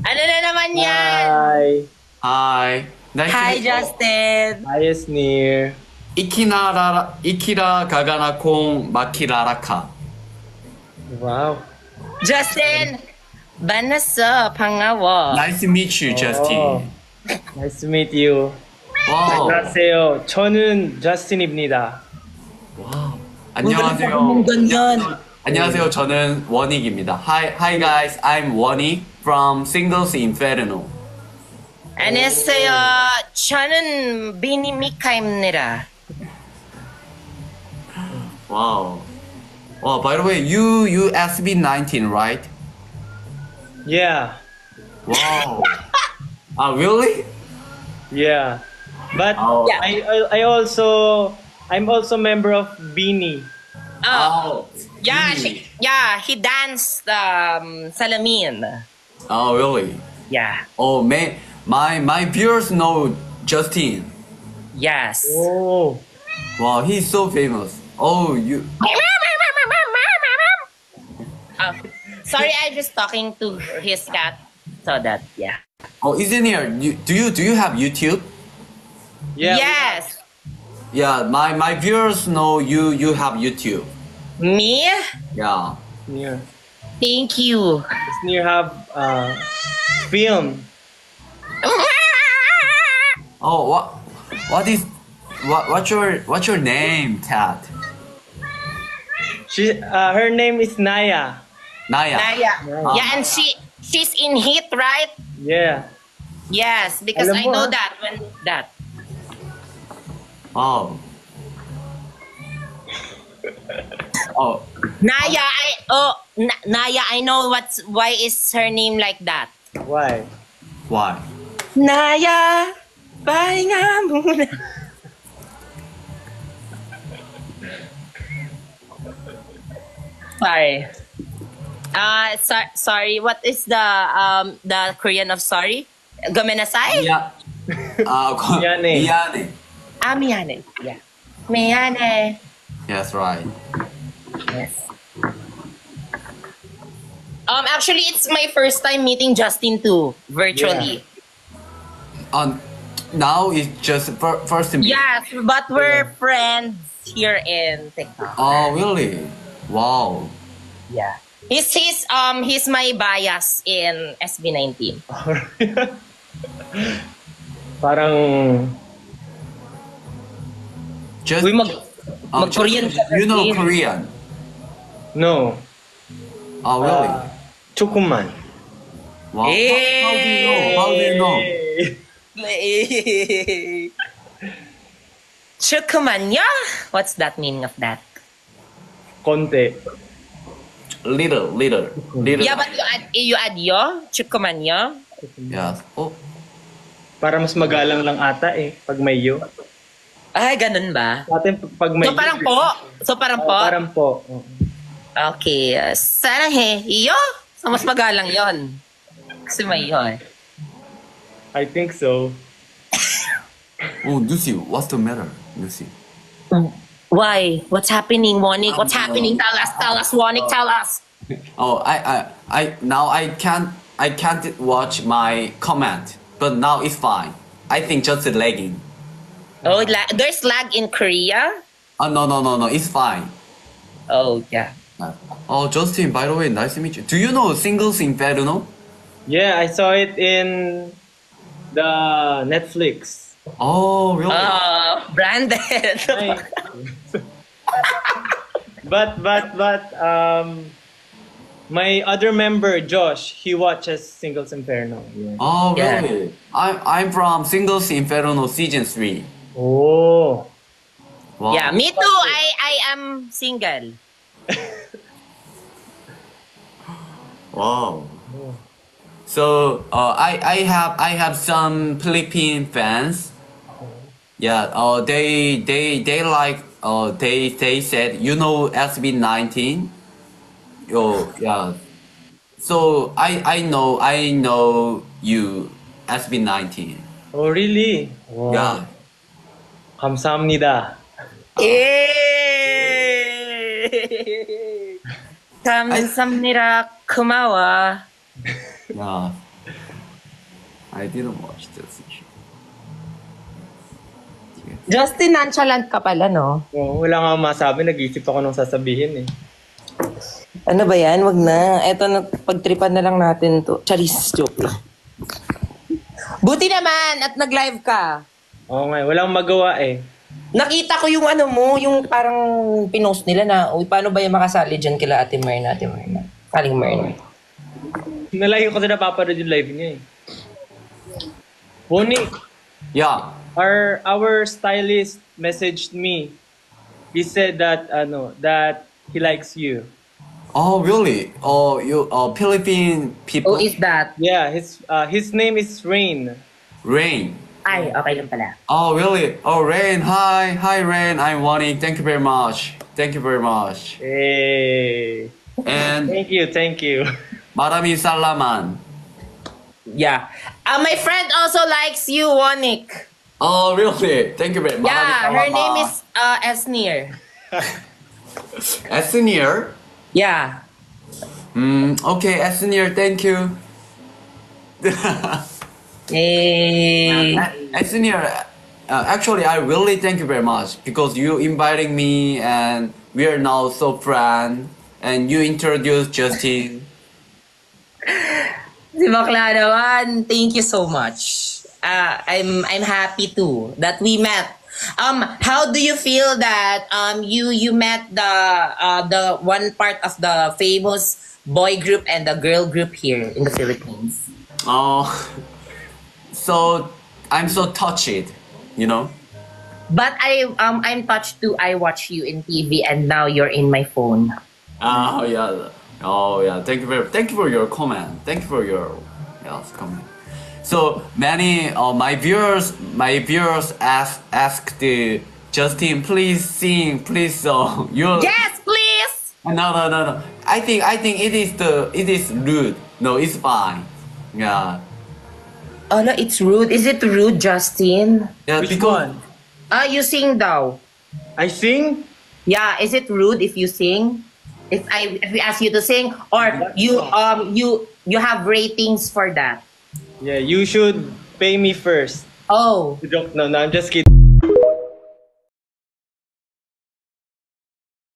Ano na naman yan? Hi. Hi. Nice to Hi, meet you. Justin. Hi, Esnir. Ikira kagana kong makilala ka. Wow. Justin, banasa, pangawa. Nice to meet you, Justin. Nice to meet you. 와우. 안녕하세요. 저는 저스틴입니다. 와우. Anong ganyan? 안녕하세요. 저는 원익입니다. Hi guys. I'm 원익 from Singles Inferno. 안녕하세요. 저는 비니 미카입니다. Wow. Wow, by the way, you SB19, right? Yeah. Wow. Really? Yeah. But Oh. I'm also member of Beanie. Oh. Yeah, really? he danced Salamin. Oh, really? Yeah. Oh, man. My viewers know Justin. Yes. Oh. Wow, he's so famous. Oh, you. Sorry, I'm just talking to his cat. So that, yeah. Oh, isn't here? Do you have YouTube? Yeah. Yes. Yeah, my viewers know you have YouTube. Me? Yeah. Yeah. Thank you. Esnir have film. Oh, what's your name, cat? Her name is Naya. Naya. Naya. Wow. Yeah, and she's in Hit, right? Yeah. Yes, because Alam I mo, know ah. that when that. Oh. Oh. Naya, Naya, I know why is her name like that. Why? Why? Naya, pahinga muna. Sorry. Sorry. What is the Korean of sorry? Gomenasai? Yeah. Miyane. Miyane. Miyane. Yeah. Miyane. Yes, right. Yes. Actually, it's my first time meeting Justin too, virtually. Now it's just first meet. Yes, but we're friends here in TikTok. Oh, really? Wow. Yeah. He's my bias in SB19. Parang Just. Uy, mag-Korean ka, You know Justin. Korean? no. Oh, really? Chukuman. Wow. Hey. How do you know? Chukumanya? What's that meaning of that? Konti. Little. Yeah, but you add yo? Chukumanya? Yes. Oh. Para mas magalang lang ata pag may yo. Ay, ganun ba? Sa atin pag may So parang po? So parang po? Parang po. Okay. Sarang yo? So mas magalang yon. Kasi may yo eh. I think so. Oh, Lucy, what's the matter, Lucy? Why? What's happening, Wonik? What's happening? Tell us, Wonik, tell us. Oh, I now I can't watch my comment, but now it's fine. I think just lagging. Oh, there's lag in Korea? Oh no, it's fine. Oh, yeah. Oh, Justin, by the way, nice to meet you. Do you know Singles Inferno? Yeah, I saw it in the Netflix. Oh, really? Branded. Ay. but my other member Josh, he watches Singles Inferno. Yeah. Oh, Yeah. really? I'm from Singles Inferno season 3. Oh. Wow. Yeah, me too. I am single. Wow. So I have some Philippine fans. Yeah. They like they said SB19. Oh yeah. So I know you SB19. Oh really? Wow. Yeah. 감사합니다. 감사합니다. 고마워. Yeah. I didn't watch this. Justin, nonchalant ka pala, no? Oh, wala nga akong masabi. Nag-isip ako nung sasabihin eh. Ano ba yan? Wag na. Eto, pagtripan na lang natin to. Charis, joke lang. Buti naman at nag-live ka. Oo nga, walang magawa eh. Nakita ko yung ano mo, yung parang pinost nila na, uy, paano ba yung makasali dyan kila Ate Myrna, Aling Myrna. Nalayo ko na napapanood yung live niya eh. Bonnie, Yeah. our stylist messaged me. He said that that he likes you. Oh, really? Oh, you Philippine people. Who is that? Yeah, his name is Rain. Rain. Ay, okay lang pala. Oh, really? Oh, Rain. Hi, Rain. I'm Wani. Thank you very much. Thank you very much. Hey. And Thank you. Marami salaman. Yeah. My friend also likes you, Wonik. Oh, really? Thank you very much. Yeah, her name is Esnir. Senior. Yeah. Okay, Senior. Thank you. Hey. Senior. Actually, I really thank you very much because you inviting me and we are now so friend and you introduced Justin. Si Bakla naman, thank you so much. I'm happy too that we met. How do you feel that you met the one part of the famous boy group and the girl group here in the Philippines? Oh, so I'm so touched, you know. But I'm touched too. I watch you in TV and now you're in my phone. Oh yeah. Oh yeah. Thank you for your comment. Thank you for your comment. So many my viewers asked Justin, please sing, please song. You Yes, please. No. I think it is rude. No, it's fine. Yeah. Oh no, it's rude. Is it rude, Justin? Yeah, Which because one? You sing daw. I sing? Yeah, is it rude if you sing? If we ask you to sing, or you have ratings for that? Yeah, you should pay me first. Oh. Joke, no, I'm just kidding.